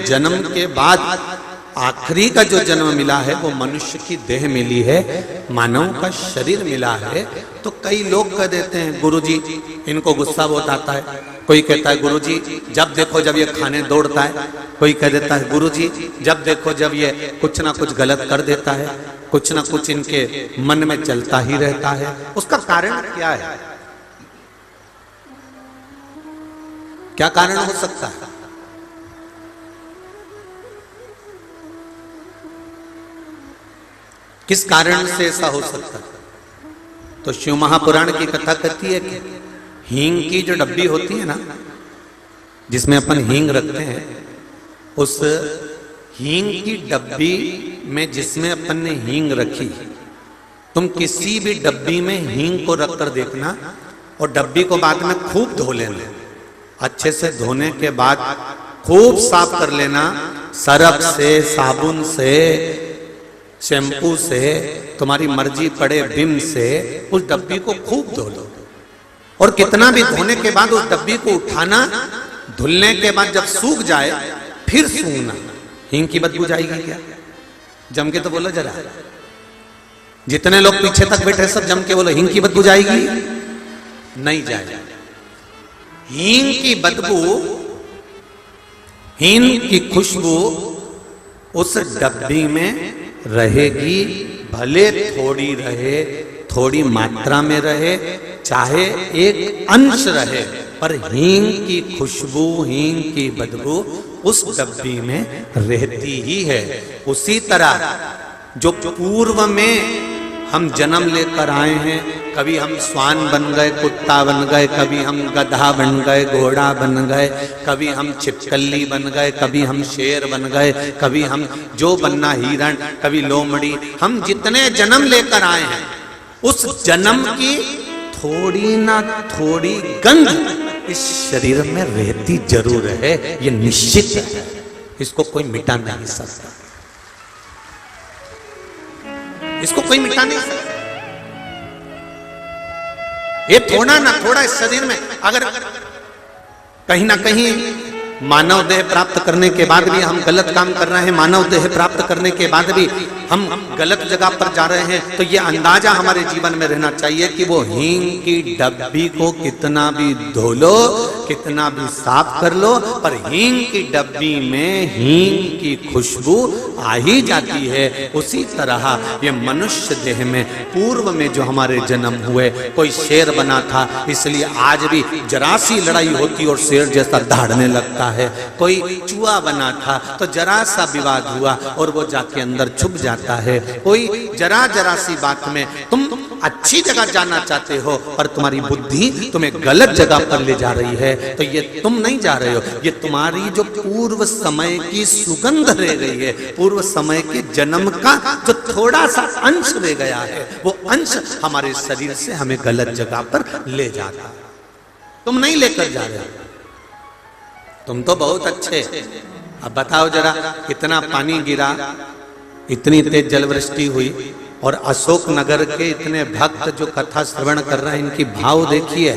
जन्म के बाद आखिरी का जो जन्म मिला है वो मनुष्य की देह मिली है, मानव का शरीर मिला है। तो कई लोग कह देते हैं गुरुजी, इनको गुस्सा बहुत आता है। कोई कहता है गुरुजी जब देखो जब ये खाने दौड़ता है। कोई कह देता है गुरुजी जब देखो जब ये कुछ ना कुछ गलत कर देता है, कुछ ना कुछ इनके मन में चलता ही रहता है। उसका कारण क्या है? क्या कारण हो सकता है? किस कारण से ऐसा हो सकता है? तो शिव महापुराण की कथा कहती है कि हींग की जो डब्बी होती है ना, जिसमें अपन हींग रखते हैं, उस हींग की डब्बी में जिसमें अपन ने हींग रखी, तुम किसी भी डब्बी में हींग को रखकर देखना और डब्बी को बाद में खूब धो लेना। अच्छे से धोने के बाद खूब साफ कर लेना, सरफ से, साबुन से, शैम्पू से, तुम्हारी मर्जी पड़े विम से उस डब्बी को खूब धो लो। और कितना भी धोने के बाद उस डब्बी को उठाना, धुलने के बाद जब सूख जाए फिर सूंघना। हींग की बदबू जाएगी क्या? जम के तो बोलो जरा। जितने लोग पीछे तक बैठे सब जम के बोलो हींग की बदबू जाएगी? नहीं जाएगी। हींग की बदबू, हींग की खुशबू उस डब्बी में रहेगी, भले थोड़ी रहे, थोड़ी मात्रा में रहे, चाहे एक अंश रहे, पर हींग की खुशबू, हींग की बदबू उस डब्बी में रहती ही है। उसी तरह जो पूर्व में हम जन्म लेकर आए हैं, कभी हम स्वान बन गए, कुत्ता बन गए, कभी हम गधा बन गए, घोड़ा बन गए, कभी हम छिपकली बन गए, कभी हम शेर बन गए, कभी हम जो बनना हिरण, कभी लोमड़ी, हम जितने जन्म लेकर आए हैं उस जन्म की थोड़ी ना थोड़ी गंध इस शरीर में रहती जरूर है। ये निश्चित है, इसको कोई मिटा नहीं सकता, इसको कोई मिटा नहीं सकता। ये थोड़ा ना थोड़ा इस शरीर में, अगर कहीं ना कहीं मानव देह प्राप्त करने के बाद भी हम गलत काम कर रहे हैं, मानव देह प्राप्त करने के बाद भी हम गलत जगह पर जा रहे हैं, तो ये अंदाजा हमारे जीवन में रहना चाहिए कि वो हींग की डब्बी को कितना भी धो लो, कितना भी साफ कर लो, पर हींग की डब्बी में हींग की खुशबू आ ही जाती है। उसी तरह ये मनुष्य देह में पूर्व में जो हमारे जन्म हुए, कोई शेर बना था इसलिए आज भी जरा सी लड़ाई होती और शेर जैसा दहाड़ने लगता है। कोई चूहा बना था तो जरा सा विवाद हुआ और वो जाके अंदर छुप जाता है। कोई जरा जरा सी बात में तुम अच्छी जगह जाना चाहते हो पर तुम्हारी बुद्धि तुम्हें गलत जगह पर ले जा रही है, तो ये तुम नहीं जा रहे हो, ये तुम्हारी जो पूर्व समय की सुगंध रह गई है, पूर्व समय के जन्म का जो थोड़ा सा अंश रह गया है, वो अंश हमारे शरीर से हमें गलत जगह पर ले जाता। तुम नहीं लेकर जा रहे हो, तुम तो बहुत अच्छे। अब बताओ जरा, कितना पानी गिरा, इतनी तेज जलवृष्टि हुई, और अशोक नगर के इतने भक्त जो कथा श्रवण कर रहे हैं, इनकी भाव देखिए,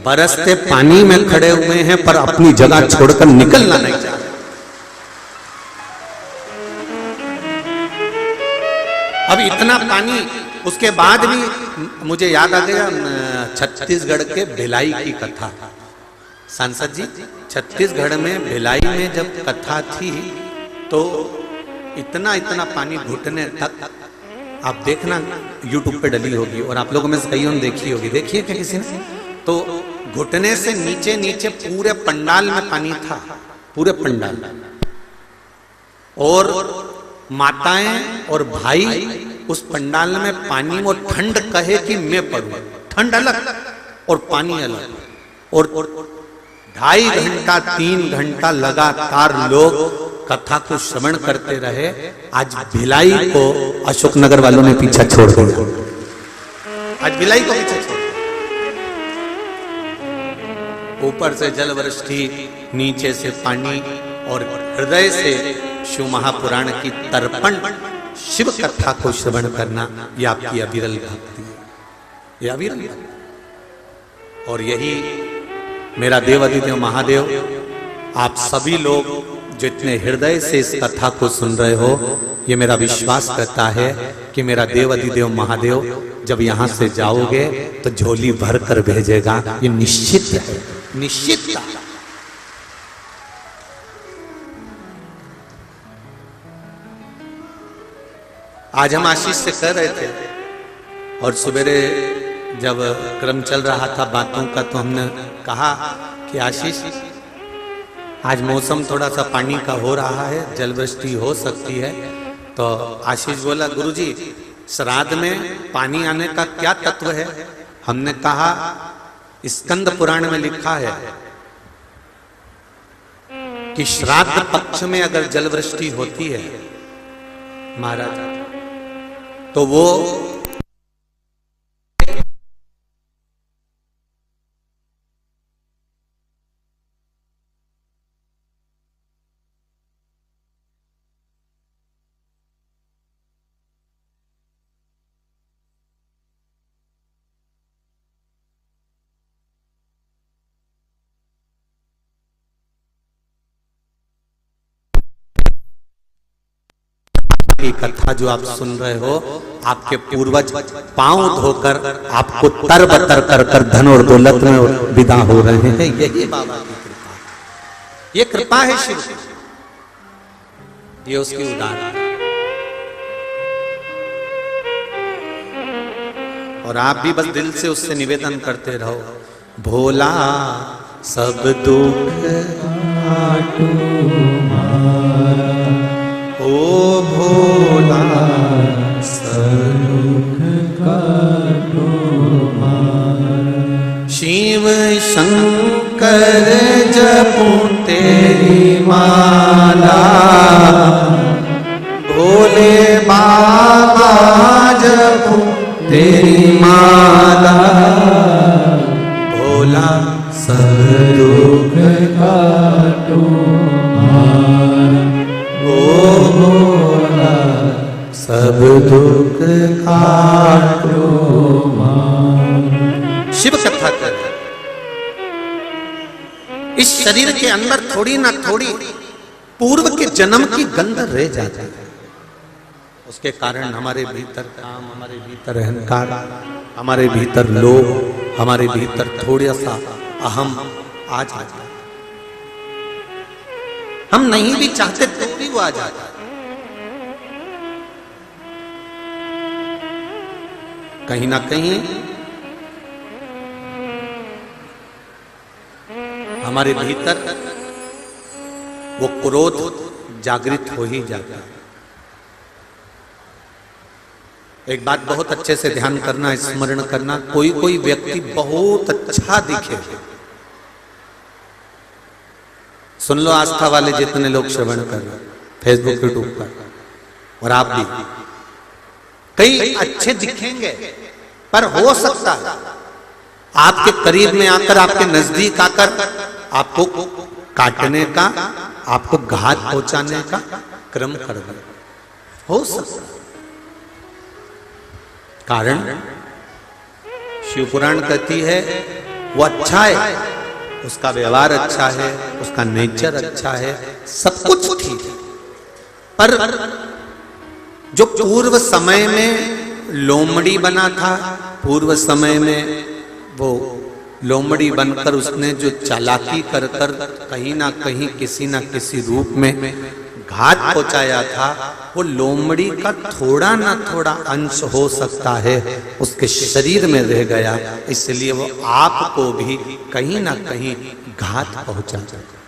बरसते पानी में खड़े हुए हैं पर अपनी जगह छोड़कर निकलना नहीं चाहते। अब इतना पानी, उसके बाद भी मुझे याद आ गया छत्तीसगढ़ के भिलाई की कथा। सांसद जी, छत्तीसगढ़ में भिलाई में जब कथा थी तो इतना इतना पानी घुटने तक, आप देखना YouTube पे डली होगी और आप लोगों में से कईयों ने देखी होगी, देखिए क्या किसी ने? तो घुटने से नीचे नीचे पूरे पंडाल में पानी था, पूरे पंडाल, और माताएं और भाई उस पंडाल में पानी, वो ठंड कहे कि मैं पड़ूं, ठंड अलग और पानी अलग, और 2.5 घंटा 3 घंटा लगातार लोग कथा को श्रवण करते रहे। आज भिलाई को अशोक नगर वालों ने पीछा छोड़ दिया, आज भिलाई को पीछे छोड़ दिया। ऊपर से जलवृष्टि, नीचे से पानी, और हृदय से शिव महापुराण की तर्पण शिव कथा को श्रवण करना, ये आपकी अविरल भक्ति है, ये अविरल भक्ति। और यही मेरा देवाधिदेव महादेव आप सभी लोग जो इतने हृदय से इस कथा को सुन रहे हो, ये मेरा विश्वास करता है कि मेरा देव अधिदेव महादेव जब यहां से जाओगे तो झोली भर कर भेजेगा। ये निश्चित है, निश्चित। आज हम आशीष से कह रहे थे और सवेरे जब क्रम चल रहा था बातों का तो हमने कहा कि आशीष आज मौसम थोड़ा सा पानी का हो रहा है, जल वृष्टि हो सकती है। तो आशीष बोला गुरुजी श्राद्ध में पानी आने का क्या तत्व है? हमने कहा स्कंद पुराण में लिखा है कि श्राद्ध पक्ष में अगर जल वृष्टि होती है महाराज तो वो कथा जो आप सुन रहे हो, आपके पूर्वज पांव धोकर आपको तरबतर कर कर धन और दौलत में विदा हो रहे हैं। यही बाबा की कृपा, ये कृपा है शिव, ये उसकी उदाहरण। और आप भी बस दिल से उससे निवेदन करते रहो, भोला सब दुख काटो मारा, ओ भोला सरुख काटो मारा, शिव शंकर जपूं तेरी माला, भोले बाबा जपूं तेरी माला, भोला सब दुख काटो मारा, ओ भोला सब दुख काटो मारा। शिव कथा कर इस शरीर के अंदर थोड़ी ना थोड़ी पूर्व के जन्म की गंध रह जाती है। उसके कारण हमारे भीतर काम, हमारे भीतर अहंकार, हमारे भीतर लोभ, हमारे भीतर थोड़ा सा अहम आ जाता है। हम नहीं भी चाहते तो भी वो आ जाता है। कहीं ना कहीं हमारे भीतर वो क्रोध जागृत हो ही जाता है। एक बात बहुत अच्छे से ध्यान करना, स्मरण करना, कोई कोई व्यक्ति बहुत अच्छा दिखे, सुन लो आस्था वाले जितने लोग श्रवण कर रहे फेसबुक यूट्यूब पर, और आप भी कई अच्छे दिखेंगे, पर हो सकता है आपके करीब में आकर, आपके नजदीक आकर आपको काटने का, आपको घात पहुंचाने का क्रम कर दे, हो सकता है। कारण शिव पुराण कहती है वो अच्छा है, उसका व्यवहार अच्छा है, उसका नेचर अच्छा है, सब कुछ ठीक है, पर जो पूर्व समय में लोमड़ी बना था, पूर्व समय में वो लोमड़ी बनकर उसने जो चालाकी कर कर कहीं ना कहीं किसी ना किसी रूप में घात पहुंचाया था, वो लोमड़ी का थोड़ा ना थोड़ा अंश हो सकता है उसके शरीर में रह गया, इसलिए वो आपको भी कहीं ना कहीं घात पहुंचा जाता।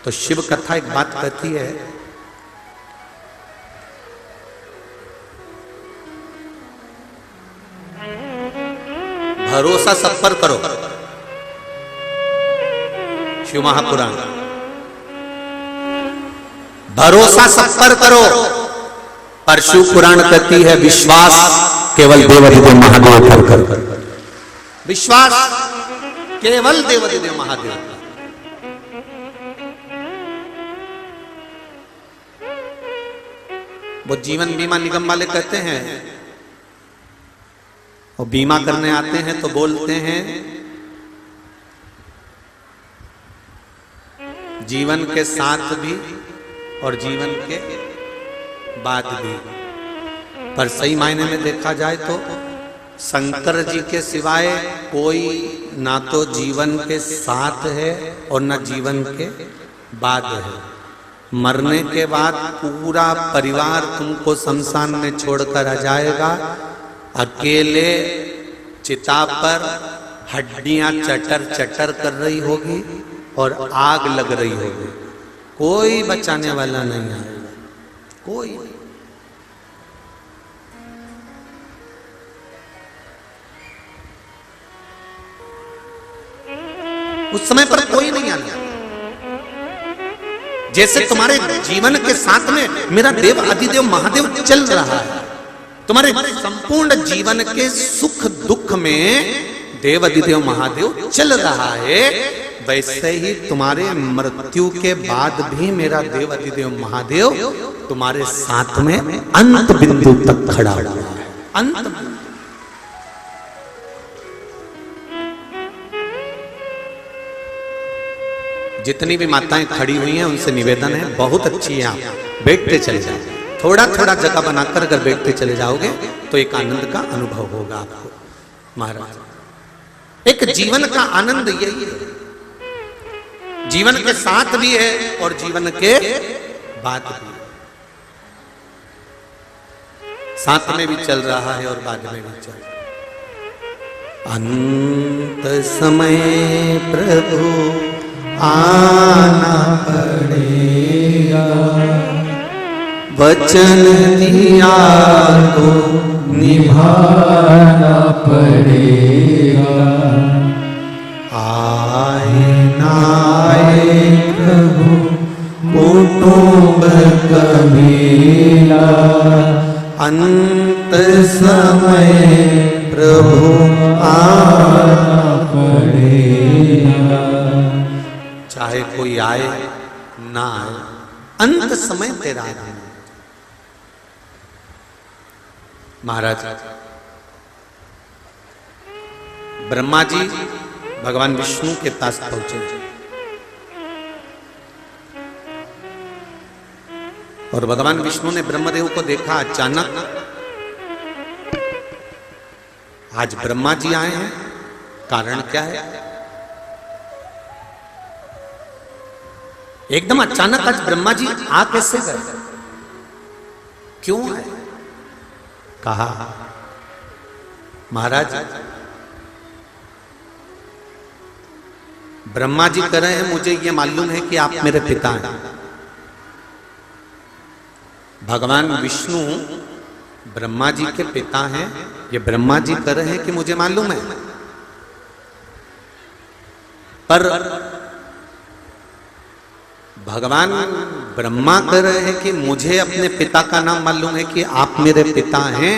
तो शिव कथा एक बात कहती है, भरोसा सब पर करो, शिव महापुराण, भरोसा सब पर करो, पर शिव पुराण कहती है विश्वास केवल देवाधिदेव महादेव पर करो, विश्वास केवल देवाधिदेव महादेव। वो जीवन बीमा निगम वाले कहते हैं, और बीमा करने आते हैं तो बोलते हैं जीवन के साथ भी और जीवन के बाद भी। पर सही मायने में देखा जाए तो शंकर जी के सिवाय कोई ना तो जीवन के साथ है और ना जीवन के बाद है। मरने के बाद पूरा परिवार तुमको शमशान में छोड़कर आ जाएगा। अकेले चिता पर हड्डियां चटर चटर कर रही होगी और आग लग रही होगी, कोई बचाने वाला नहीं आएगा, कोई। उस समय पर कोई नहीं आने। जैसे तुम्हारे जीवन के साथ में मेरा देव अधिदेव महादेव चल रहा है, तुम्हारे संपूर्ण जीवन के सुख दुख में देव अधिदेव महादेव चल रहा है, वैसे ही तुम्हारे मृत्यु के बाद भी मेरा देव अधिदेव महादेव तुम्हारे साथ में अंत बिंदु तक खड़ा हुआ है। अंत बिंदु। जितनी भी माताएं खड़ी हुई हैं उनसे निवेदन है, बहुत अच्छी है, आप बैठते चले जाओ, थोड़ा थोड़ा जगह बनाकर अगर बैठते चले जाओगे तो एक आनंद का अनुभव होगा आपको। महाराज, एक जीवन का आनंद यही है, जीवन के साथ भी है और जीवन के बाद भी। साथ में भी चल रहा है और बाद में भी चल रहा है। अंत समय प्रभु आना पड़ेगा, वचन दिया तो निभाना पड़ेगा। आए ना आए प्रभु कुटुंब कबीला, अंत समय प्रभु आना पड़ेगा। चाहे कोई आए ना आए, अंत समय तेरा है। महाराज, ब्रह्मा जी भगवान विष्णु के पास पहुंचे और भगवान विष्णु ने ब्रह्मदेव को देखा अचानक। आज ब्रह्मा जी आए हैं, कारण क्या है? एकदम अचानक आज ब्रह्मा जी आ कैसे गए, क्यों आए? कहा महाराज, ब्रह्मा जी कह रहे हैं मुझे ये मालूम है कि आप मेरे पिता हैं। भगवान विष्णु ब्रह्मा जी के पिता हैं, ये ब्रह्मा जी कह रहे हैं कि मुझे मालूम है। पर भगवान ब्रह्मा कह रहे हैं कि मुझे अपने पिता का नाम मालूम है कि आप मेरे पिता हैं,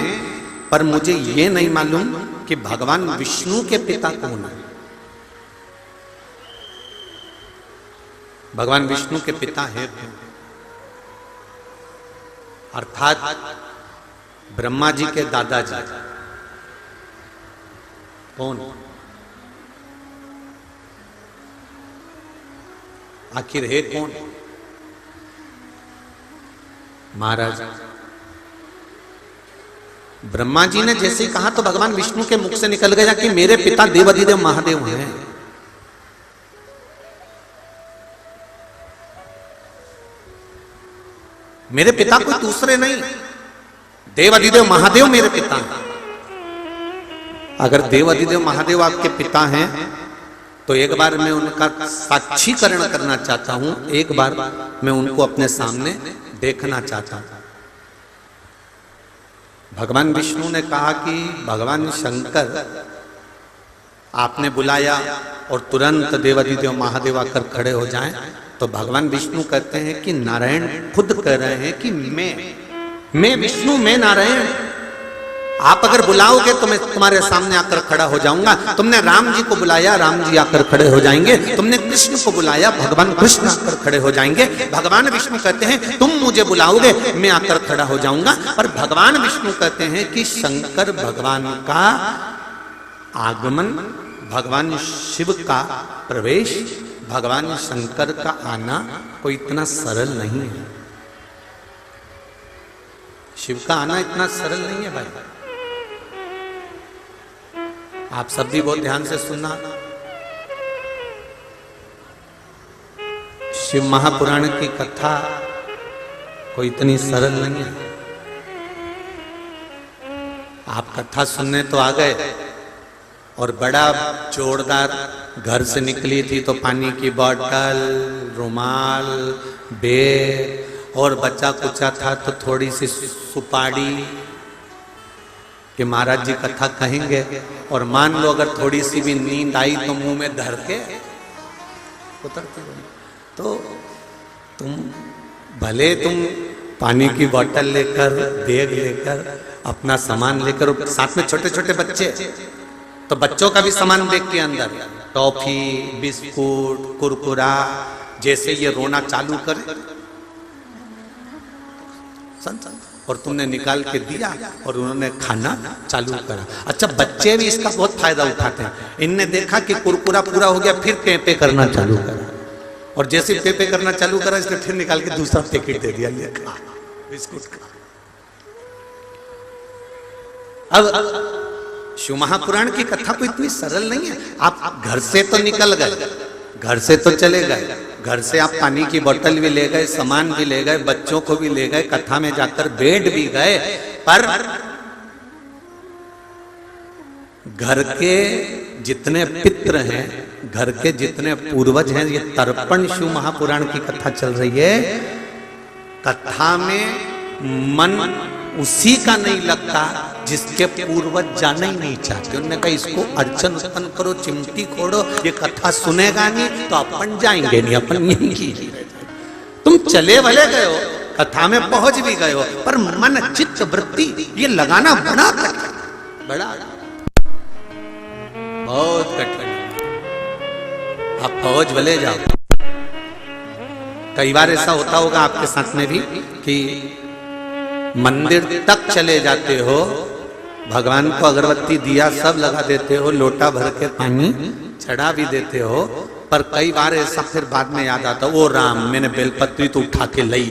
पर मुझे ये नहीं मालूम कि भगवान विष्णु के पिता कौन है। भगवान विष्णु के पिता हैं कौन? अर्थात ब्रह्मा जी के दादाजी कौन? आखिर है कौन? महाराज, ब्रह्मा जी ने जैसे ही कहा तो भगवान विष्णु के मुख से निकल गया कि मेरे पिता देवाधिदेव महादेव हैं। मेरे पिता कोई दूसरे नहीं, देवाधिदेव महादेव मेरे पिता हैं। अगर देवाधिदेव महादेव आपके पिता हैं तो एक बार मैं उनका साक्षीकरण करना चाहता हूं, एक बार मैं उनको अपने सामने देखना चाहता हूं। भगवान विष्णु ने कहा कि भगवान शंकर आपने बुलाया और तुरंत देवाधिदेव महादेव आकर खड़े हो जाएं, तो भगवान विष्णु कहते हैं कि नारायण खुद कह रहे हैं कि मैं विष्णु, मैं नारायण, आप अगर बुलाओगे तो मैं तुम्हारे सामने आकर खड़ा हो जाऊंगा। तुमने राम जी को बुलाया, राम जी आकर खड़े हो जाएंगे। तुमने कृष्ण को बुलाया, भगवान कृष्ण आकर खड़े हो जाएंगे। भगवान विष्णु कहते हैं तुम मुझे बुलाओगे, मैं आकर खड़ा हो जाऊंगा। और भगवान विष्णु कहते हैं कि शंकर भगवान का आगमन, भगवान शिव का प्रवेश, भगवान शंकर का आना कोई इतना सरल नहीं है। शिव का आना इतना सरल नहीं है भाई। आप सब भी बहुत ध्यान से सुनना। शिव महापुराण की कथा कोई इतनी सरल नहीं है। आप कथा सुनने तो आ गए और बड़ा जोरदार घर से निकली थी तो पानी की बोतल, रुमाल, बेग और बच्चा कुचा था तो थोड़ी सी सुपारी कि महाराज जी कथा कहेंगे। और मान लो अगर थोड़ी सी भी नींद आई तो मुंह में धर के उतरते हो। तो भले तुम पानी की बोतल लेकर, बैग लेकर, अपना सामान लेकर, साथ में छोटे छोटे बच्चे तो बच्चों का भी सामान बैग के अंदर, टॉफी, बिस्कुट, कुरकुरा, जैसे ये रोना चालू करे और तुमने निकाल के दिया और उन्होंने खाना चालू करा। अच्छा, बच्चे भी इसका बहुत फायदा उठाते हैं। इनने देखा कि कुरकुरा पूरा हो गया, फिर पे करना चालू करा और जैसे पे करना चालू करा इसने फिर निकाल के दूसरा पैकेट दे दिया, ये खा बिस्कुट खा। अब शिव महापुराण की कथा को इतनी सरल नहीं है। आप घर से तो निकल गए, घर से तो चले गए, घर से आप पानी की बोतल भी ले गए, सामान भी ले गए, बच्चों को भी ले गए, कथा में जाकर बैठ भी गए, पर घर के जितने पितृ हैं, घर के जितने पूर्वज हैं, ये तर्पण शिव महापुराण की कथा चल रही है। कथा में मन उसी का नहीं लगता जिसके पूर्वज जाना ही नहीं चाहते। उन्होंने कहा इसको अर्चन उत्पन्न करो, चिमटी खोड़ो, ये कथा सुनेगा नहीं तो अपन जाएंगे नहीं, अपन यहीं की। तुम चले भले गए हो, कथा में पहुंच भी गए हो, पर मन चित्त वृत्ति ये लगाना बड़ा कठिन, बड़ा बहुत कठिन। आप पहुंच भले जाओ। कई बार ऐसा होता होगा आपके साथ में भी कि मंदिर तक चले जाते हो, भगवान को अगरबत्ती दिया सब लगा देते हो, लोटा भर के पानी चढ़ा भी देते हो, पर कई बार ऐसा फिर बाद में याद आता, ओ राम मैंने बेलपत्री तो उठा के लाई,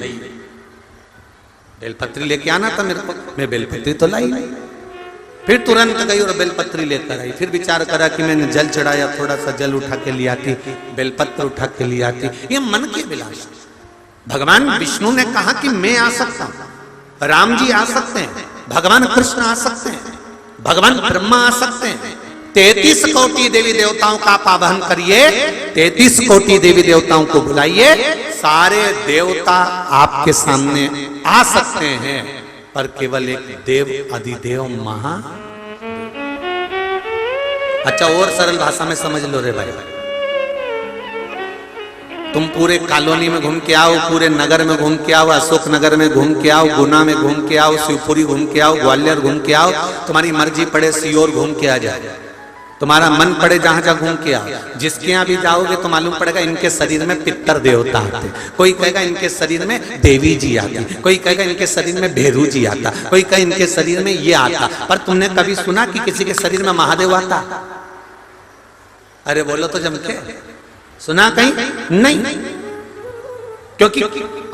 बेलपत्री लेके आना था मेरे को, मैं बेलपत्री तो लाई नहीं। फिर तुरंत गई और बेलपत्री लेकर आई। फिर विचार करा कि मैंने जल चढ़ाया, थोड़ा सा जल उठा के ले आती, बेलपत्र उठा के ले आती। ये मन की अभिलाषा। भगवान विष्णु ने कहा कि मैं आ सकता हूं, राम जी आ सकते हैं, भगवान कृष्ण आ सकते हैं, भगवान ब्रह्मा आ सकते हैं। 33 कोटि देवी देवताओं का आप आवाहन करिए, 33 कोटि देवी देवताओं को बुलाइए, सारे देवता आपके सामने आ सकते हैं, पर केवल एक देव अधिदेव महा। अच्छा, और सरल भाषा में समझ लो रे भाई, तुम पूरे कॉलोनी में घूम के आओ, पूरे नगर में घूम के आओ, अशोक नगर में घूम के आओ, गुना में घूम के आओ, शिवपुरी घूम के आओ, ग्वालियर घूम के आओ, तुम्हारी मर्जी पड़े सीहोर घूम के आ जाए, तुम्हारा मन पड़े जहां जहां घूम के आओ। जिसके यहाँ भी जाओगे तो मालूम पड़ेगा इनके शरीर में पितर देवता आते, कोई कहेगा इनके शरीर में देवी जी आती, कोई कहेगा इनके शरीर में भेरू जी आता, कोई कहे इनके शरीर में ये आता। पर तुमने कभी सुना कि किसी के शरीर में महादेव आता? अरे बोलो तो जम के, सुना कहीं? नहीं। क्योंकि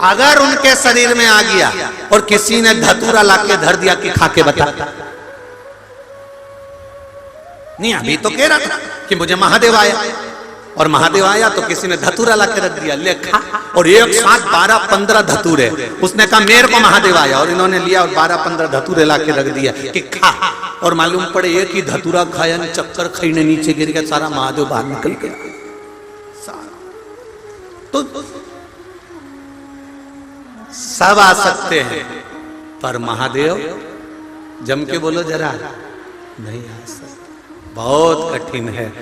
अगर उनके शरीर में आ गया और किसी ने धतूरा लाके धर दिया कि खा के बता, नहीं अभी तो कह रहा था कि मुझे महादेव आया, और महादेव आया तो किसी ने धतूरा लाके रख दिया, ले खा। और एक साथ 12-15 धतूरे, उसने कहा मेरे को महादेव आया, और इन्होंने लिया और 12-15 धतूरे लाके रख दिया कि खा। और मालूम पड़े एक ही धतूरा खाया, चक्कर खाईने नीचे गिर गया, सारा महादेव बाहर निकल गया। तो सब आ सकते हैं, पर महादेव जम के बोलो जरा, नहीं आ सकते, बहुत कठिन है।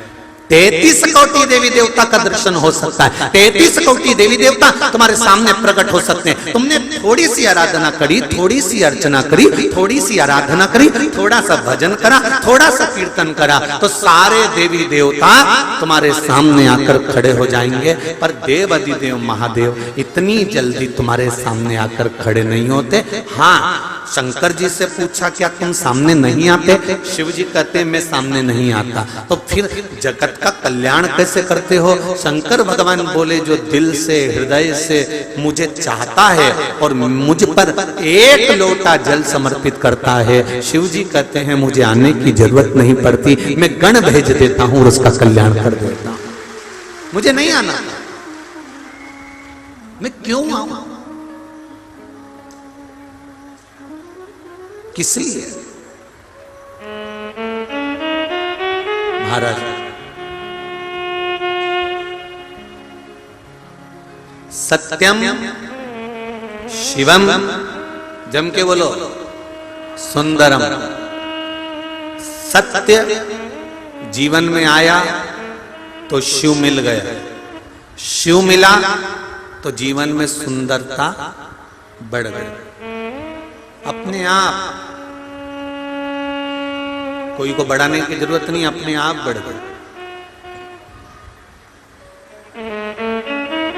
33 कोटि देवी देवता का दर्शन हो सकता है, 33 कोटि देवी देवता तुम्हारे सामने प्रकट हो सकते हैं। तुमने थोड़ी सी आराधना करी, थोड़ी सी अर्चना करी, थोड़ी सी आराधना करी, थोड़ा सा भजन करा, थोड़ा सा कीर्तन करा, तो सारे देवी देवता तुम्हारे सामने आकर खड़े हो जाएंगे। पर देव अधिदेव महादेव इतनी जल्दी तुम्हारे सामने आकर खड़े नहीं होते। हाँ, शंकर जी से पूछा क्या तुम सामने नहीं आते? शिव जी कहते मैं सामने नहीं आता। तो फिर जगत का कल्याण कैसे करते हो? शंकर भगवान बोले जो दिल से हृदय से मुझे चाहता है और मुझ पर एक लोटा जल समर्पित करता है, शिव जी कहते हैं मुझे आने की जरूरत नहीं पड़ती, मैं गण भेज देता हूं और उसका कल्याण कर देता हूं, मुझे नहीं आना, मैं क्यों आऊं? किस लिए? महाराज सत्यम शिवम, जम के बोलो, सुंदरम। सत्य जीवन में आया तो शिव मिल गया, शिव मिला तो जीवन में सुंदरता बढ़ गई अपने आप, कोई को बढ़ाने की जरूरत नहीं, अपने आप बढ़ गई।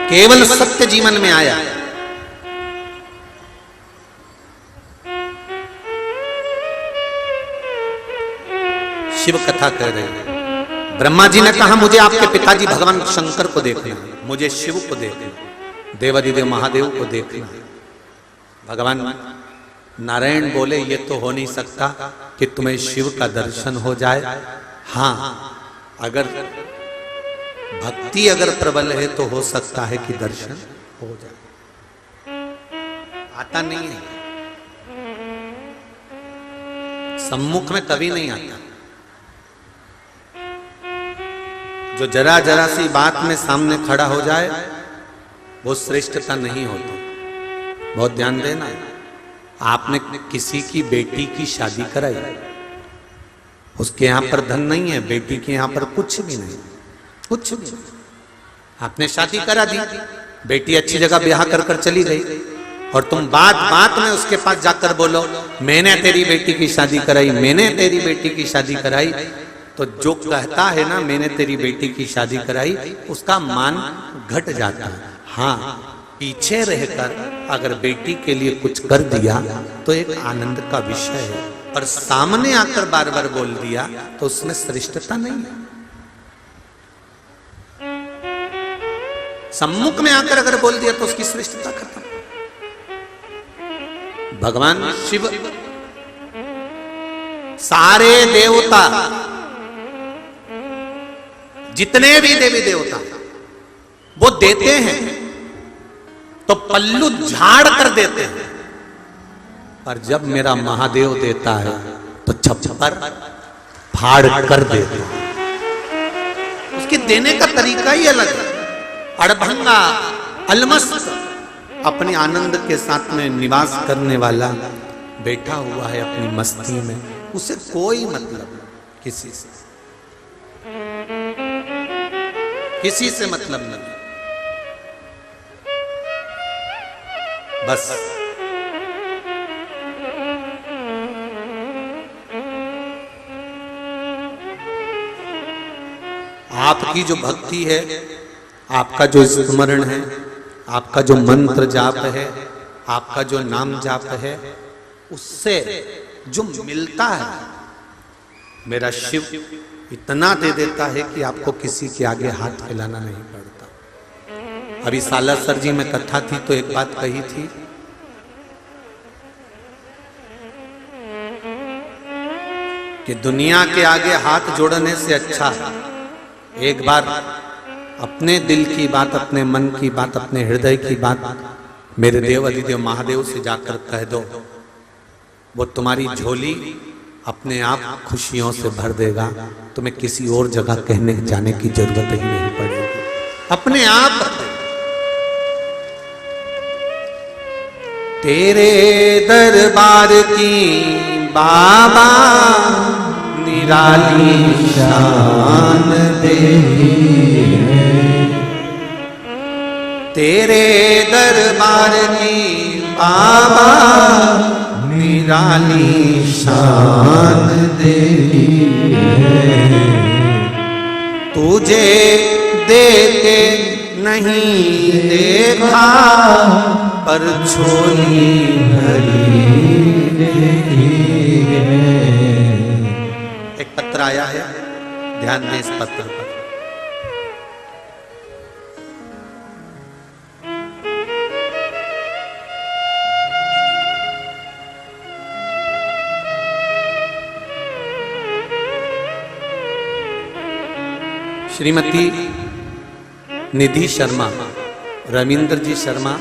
केवल सत्य जीवन में आया। शिव कथा कह रहे हैं, ब्रह्मा जी ने कहा मुझे आपके पिताजी भगवान शंकर को देखना है, मुझे शिव को देखना है, देवादिदेव महादेव को देखना है। भगवान नारायण बोले ये तो हो नहीं सकता कि तुम्हें शिव का दर्शन हो जाए। हाँ, अगर भक्ति अगर प्रबल है तो हो सकता है कि दर्शन हो जाए, आता नहीं है, सम्मुख में कभी नहीं आता। जो जरा जरा सी बात में सामने खड़ा हो जाए वो श्रेष्ठता नहीं होती। बहुत ध्यान देना, आपने किसी की बेटी की शादी कराई, उसके यहां पर धन नहीं है, बेटी के यहां पर कुछ भी नहीं, कुछ भी नहीं, आपने शादी करा दी, बेटी अच्छी जगह ब्याह कर कर चली गई और तुम बात बात में उसके पास जाकर बोलो मैंने तेरी बेटी की शादी कराई, मैंने तेरी बेटी की शादी कराई, तो जो कहता है ना मैंने तेरी बेटी की शादी कराई, उसका मान घट जाता है। हाँ, पीछे रहकर अगर बेटी के लिए कुछ कर दिया तो एक आनंद का विषय है, पर सामने आकर बार बार बोल दिया तो उसमें श्रेष्ठता नहीं है। सम्मुख में आकर अगर बोल दिया तो उसकी श्रेष्ठता खत्म। भगवान शिव सारे देवता, जितने भी देवी देवता वो देते हैं तो पल्लू झाड़ कर देते हैं, पर जब मेरा महादेव देता है तो छप्पर फाड़ कर देते हैं। उसके देने का तरीका ही अलग है। अड़भंगा अलमस्त अपने आनंद के साथ में निवास करने वाला बैठा हुआ है अपनी मस्ती में, उसे कोई मतलब किसी से मतलब नहीं, बस आपकी जो भक्ति है, आपका जो स्मरण है, आपका जो मंत्र जाप है, आपका जो नाम जाप है, उससे जो मिलता है मेरा शिव इतना दे देता है कि आपको किसी के आगे हाथ फैलाना नहीं पड़ता। अभी सालासर जी में कथा थी तो एक बात कही थी कि दुनिया के आगे हाथ जोड़ने से अच्छा एक बार अपने दिल की बात, अपने मन की बात, अपने हृदय की बात मेरे देव अधिदेव महादेव से जाकर कह दो, वो तुम्हारी झोली अपने आप खुशियों से भर देगा, तुम्हें किसी और जगह कहने जाने की जरूरत ही नहीं पड़ेगी, अपने आप। तेरे दरबार की बाबा निराली शान देवी है, तेरे दरबार की बाबा निराली शान देवी है, तुझे देखे नहीं देखा पर झोली भरी है। एक पत्र आया है, ध्यान दें इस पत्र पर। श्रीमती निधि शर्मा, रविंद्र जी शर्मा,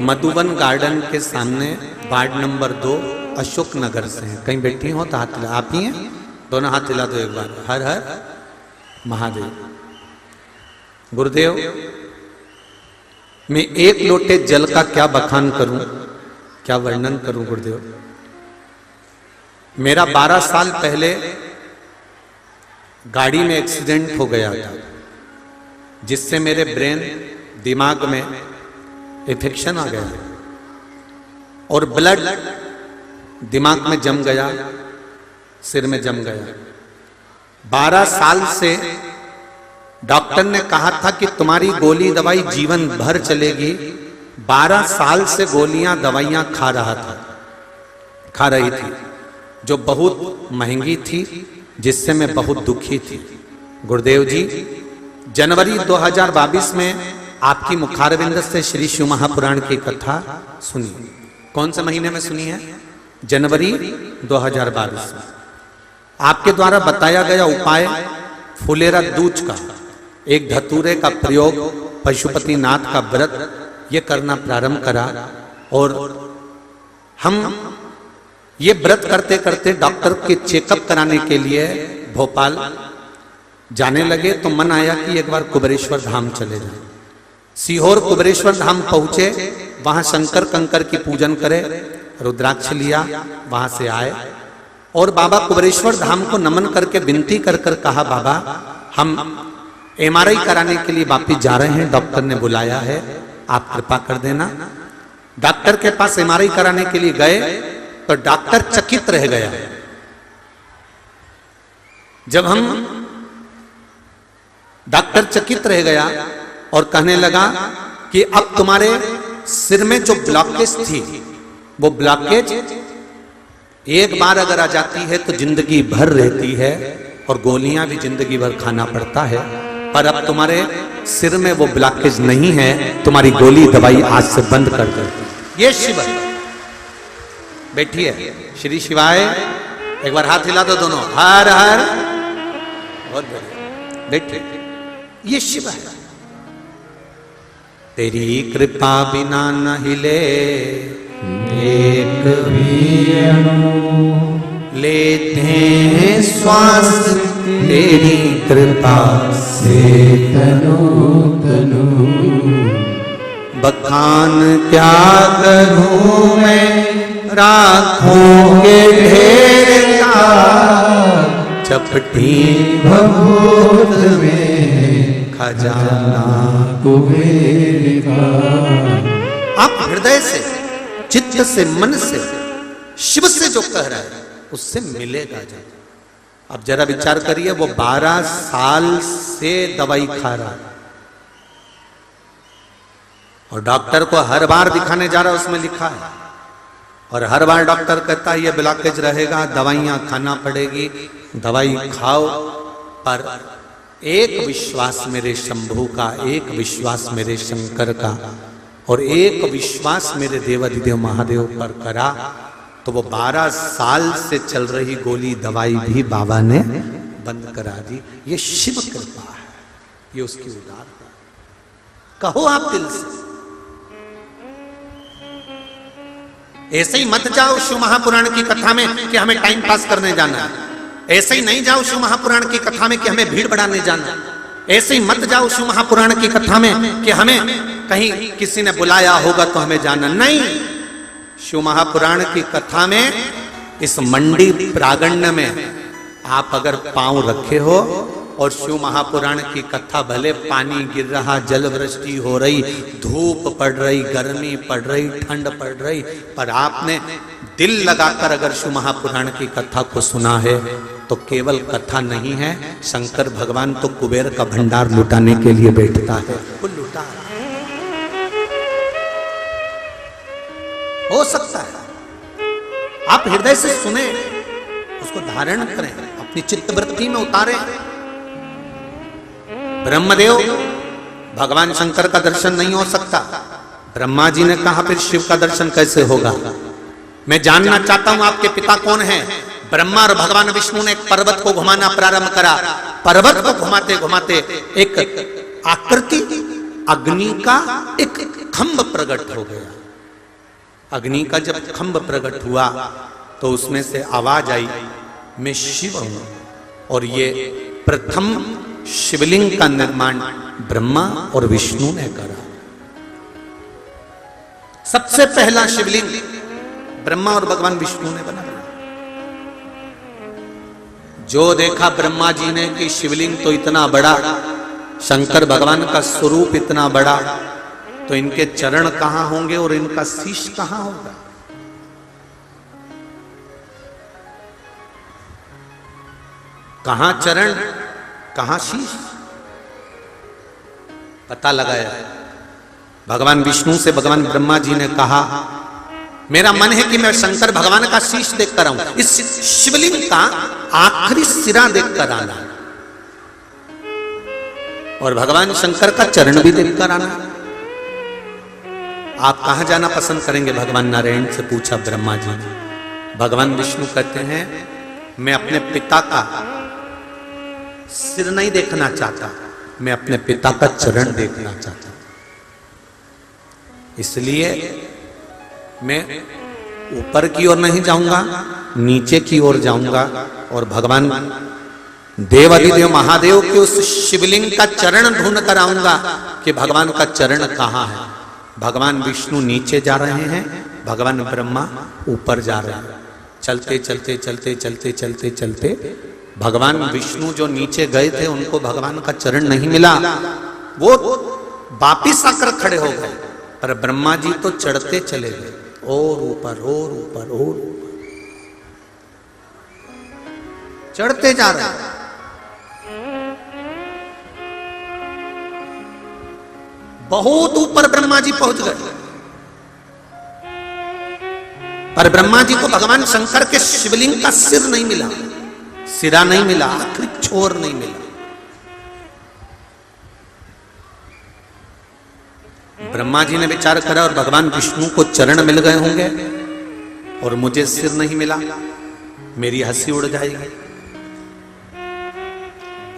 मधुबन गार्डन के सामने वार्ड नंबर 2 अशोक नगर से हैं। कहीं बैठी हो तो हाथ हिला। आप ही हैं? दोनों हाथ हिला दो एक बार। हर हर महादेव। गुरुदेव, मैं एक लोटे जल का क्या बखान करूं, क्या वर्णन करूं गुरुदेव। मेरा 12 साल पहले गाड़ी में एक्सीडेंट हो गया था, जिससे मेरे ब्रेन, दिमाग में इन्फेक्शन आ गया और ब्लड दिमाग में जम गया, सिर में जम गया। 12 साल से डॉक्टर ने कहा था कि तुम्हारी गोली दवाई जीवन भर चलेगी। 12 साल से गोलियां दवाइयां खा रही थी, जो बहुत महंगी थी, जिससे मैं बहुत दुखी थी। गुरुदेव जी, जनवरी 2022 में आपकी मुखारविंद से श्री शिव महापुराण की कथा सुनी। कौन से महीने में सुनी है? जनवरी 2022 में। आपके द्वारा बताया गया उपाय फुलेरा दूज का, एक धतूरे का प्रयोग, पशुपतिनाथ का व्रत, ये करना प्रारंभ करा। और हम ये व्रत करते करते डॉक्टर के चेकअप कराने के लिए भोपाल जाने लगे, तो मन आया कि एक बार कुबेरेश्वर धाम चले जाएं। सीहोर कुबेरेश्वर धाम पहुंचे, वहां शंकर कंकर की पूजन करे, रुद्राक्ष लिया, वहां से आए और बाबा कुबेरेश्वर धाम को नमन करके विनती कर कहा, बाबा हम MRI कराने के लिए वापिस जा रहे हैं, डॉक्टर ने बुलाया है, आप कृपा कर देना। डॉक्टर के पास MRI कराने के लिए गए तो डॉक्टर चकित रह गया। जब हम डॉक्टर चकित रह गया और कहने लगा कि अब तुम्हारे सिर में जो ब्लॉकेज थी, वो ब्लॉकेज एक बार अगर आ जाती है तो जिंदगी भर रहती है और गोलियां भी जिंदगी भर खाना पड़ता है, पर अब तुम्हारे सिर में वो ब्लॉकेज नहीं है, तुम्हारी गोली दवाई आज से बंद कर दो। ये शिव बैठिए, श्री शिवाय। एक बार हाथ हिला दो दोनों, हर हर। बहुत बढ़िया, बैठिए। ये शिव है। तेरी कृपा बिना न हिले एक भी अणु, लेते हैं श्वास तेरी कृपा से तनु तनु। बखान क्या करूं मैं राखों के ढेर का, चपटी भभूत में खजाना कुबेर का। आप हृदय से, चित्त से, मन से शिव से जो कह रहा है उससे मिलेगा। अब जरा विचार करिए, वो 12 साल से दवाई खा रहा है और डॉक्टर को हर बार दिखाने जा रहा है, उसमें लिखा है, और हर बार डॉक्टर कहता है ये ब्लॉकेज रहेगा, दवाइयां खाना पड़ेगी, दवाई खाओ। पर एक विश्वास मेरे शंभू का, एक विश्वास मेरे शंकर का और एक विश्वास मेरे देवाधिदेव महादेव पर करा, तो वो 12 साल से चल रही गोली दवाई भी बाबा ने बंद करा दी। ये शिव कृपा है, ये उसकी उदारता। कहो आप दिल से, ऐसे ही मत जाओ शिव महापुराण की कथा में कि हमें टाइम पास करने जाना है। ऐसे ही नहीं जाओ शिव महापुराण की कथा में कि हमें भीड़ बढ़ाने जाना है। ऐसे ही मत जाओ शिव महापुराण की कथा में कि हमें कहीं किसी ने बुलाया होगा तो हमें जाना। नहीं, शिव महापुराण की कथा में, इस मंडी प्रांगण में आप अगर पांव रखे हो और शिव महापुराण की कथा, भले पानी गिर रहा, जल वृष्टि हो रही, धूप पड़ रही, गर्मी पड़ रही, ठंड पड़ रही, पर आपने दिल लगाकर अगर शिव महापुराण की कथा को सुना है तो केवल कथा नहीं है, शंकर भगवान तो कुबेर का भंडार लुटाने के लिए बैठता है। वो लुटा हो सकता है, आप हृदय से सुने, उसको धारण करें, अपनी चित्तवृत्ति में उतारें। ब्रह्मदेव भगवान शंकर का दर्शन नहीं हो सकता, ब्रह्मा जी ने कहा फिर शिव का दर्शन कैसे होगा? मैं जानना चाहता हूं आपके पिता कौन है? ब्रह्मा और भगवान विष्णु ने एक पर्वत को घुमाना प्रारंभ करा। पर्वत को घुमाते घुमाते एक आकृति अग्नि का एक खंभ प्रकट हो गया। अग्नि का जब खंभ प्रकट हुआ तो उसमें से आवाज आई, मैं शिव हूं। और ये प्रथम शिवलिंग का निर्माण ब्रह्मा और विष्णु ने करा। सबसे पहला शिवलिंग ब्रह्मा और भगवान विष्णु ने बनाया। जो देखा ब्रह्मा जी ने कि शिवलिंग तो इतना बड़ा, शंकर भगवान का स्वरूप इतना बड़ा, तो इनके चरण कहां होंगे और इनका शीश कहां होगा? कहां चरण, कहां शीश? पता लगाया। भगवान विष्णु से भगवान ब्रह्मा जी ने कहा, मेरा मन है कि मैं शंकर भगवान का शीश देखकर आऊं, इस शिवलिंग का आखिरी सिरा देखकर आना, और भगवान शंकर का चरण भी देखकर आना। आप कहां जाना पसंद करेंगे? भगवान नारायण से पूछा ब्रह्मा जी ने। भगवान विष्णु कहते हैं, मैं अपने पिता का सिर नहीं देखना चाहता, मैं अपने पिता का चरण देखना चाहता। इसलिए मैं ऊपर की ओर नहीं जाऊंगा, नीचे की ओर जाऊंगा और भगवान देवाधिदेव महादेव के उस शिवलिंग का चरण ढूंढ कर आऊंगा कि भगवान का चरण कहां है। भगवान विष्णु नीचे जा रहे हैं, भगवान ब्रह्मा ऊपर जा रहे हैं। चलते चलते चलते चलते चलते चलते भगवान विष्णु जो नीचे गए थे उनको भगवान का चरण नहीं मिला, वो वापिस आकर खड़े हो गए। पर ब्रह्मा जी तो चढ़ते चले गए, और ऊपर और ऊपर और चढ़ते जा रहे हैं। बहुत ऊपर ब्रह्मा जी पहुंच गए, पर ब्रह्मा जी को भगवान शंकर के शिवलिंग का सिर नहीं मिला, सिरा नहीं मिला, आखिरी छोर नहीं मिला। ब्रह्मा जी ने विचार करा और भगवान विष्णु को चरण मिल गए होंगे और मुझे सिर नहीं मिला, मेरी हंसी उड़ जाएगी।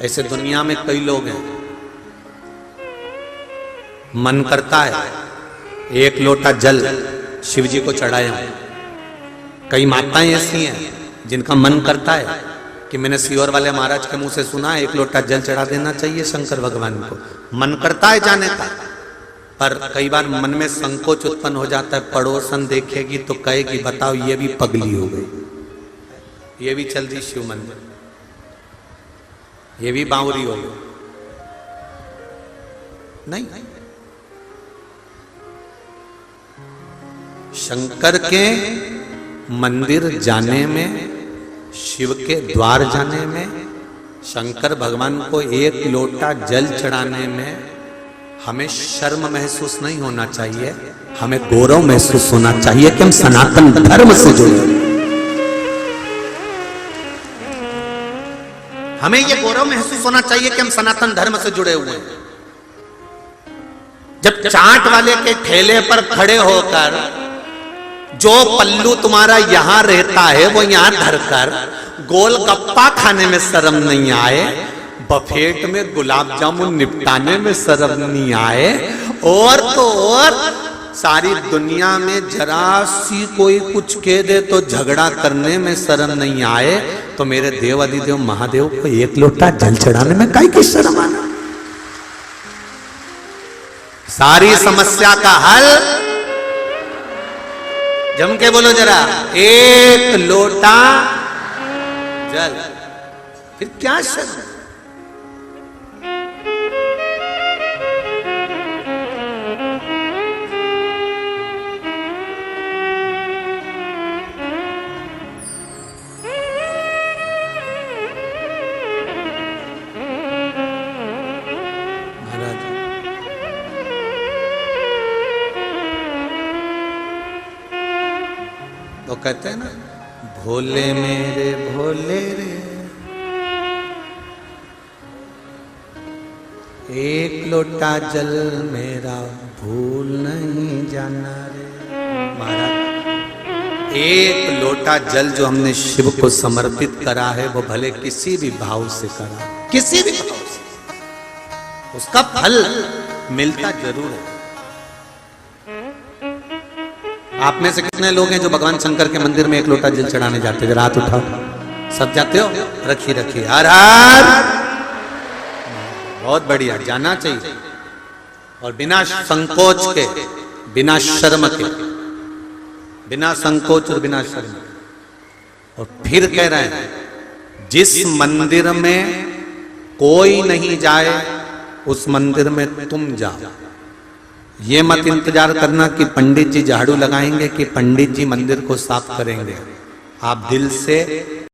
ऐसे दुनिया में कई लोग हैं, मन करता है एक लोटा जल शिव जी को चढ़ाया। कई माताएं ऐसी हैं जिनका मन करता है कि मैंने सीहोर वाले महाराज के मुंह से सुना एक लोटा जल चढ़ा देना चाहिए शंकर भगवान को। मन करता है जाने का, पर कई बार मन में संकोच उत्पन्न हो जाता है। पड़ोसन देखेगी तो कहेगी बताओ ये भी पगली हो गई, ये भी चल दी शिव मंदिर, ये भी बावरी हो गई। नहीं, शंकर के मंदिर जाने में, शिव के द्वार जाने में, शंकर भगवान को एक लोटा जल चढ़ाने में हमें शर्म महसूस नहीं होना चाहिए, हमें गौरव महसूस होना चाहिए कि हम सनातन धर्म से जुड़े। हमें यह गौरव महसूस होना चाहिए कि हम सनातन धर्म से जुड़े हुए हैं। जब चाट वाले के ठेले पर खड़े होकर जो पल्लू तुम्हारा यहां रहता है वो यहां धरकर गोलगप्पा खाने में शर्म नहीं आए, बफेट में गुलाब जामुन निपटाने में शर्म नहीं आए, और तो और सारी दुनिया में जरा सी कोई कुछ कह दे तो झगड़ा करने में शर्म नहीं आए, तो मेरे देवाधिदेव महादेव को एक लोटा जल चढ़ाने में काहे की शर्म आना? सारी समस्या का हल जम के बोलो जरा, एक लोटा जल। फिर क्या शर्म? तो कहते हैं ना, भोले मेरे भोले रे, एक लोटा जल मेरा भूल नहीं जाना रे। महाराज, एक लोटा जल जो हमने शिव को समर्पित करा है, वो भले किसी भी भाव से करा, किसी भी भाव से, उसका फल मिलता जरूर है। आप में से कितने लोग हैं जो भगवान शंकर के मंदिर में एक लोटा जल चढ़ाने जाते हैं? हाथ उठाओ। सब जाते हो? रखिए रखिए। हर हर, बहुत बढ़िया, जाना चाहिए। और बिना संकोच के, बिना शर्म के, बिना संकोच और बिना शर्म के। और फिर कह रहे हैं, जिस मंदिर में कोई नहीं जाए उस मंदिर में तुम जाओ। ये मत इंतजार करना कि पंडित जी झाड़ू लगाएंगे कि पंडित जी मंदिर को साफ करेंगे। आप दिल से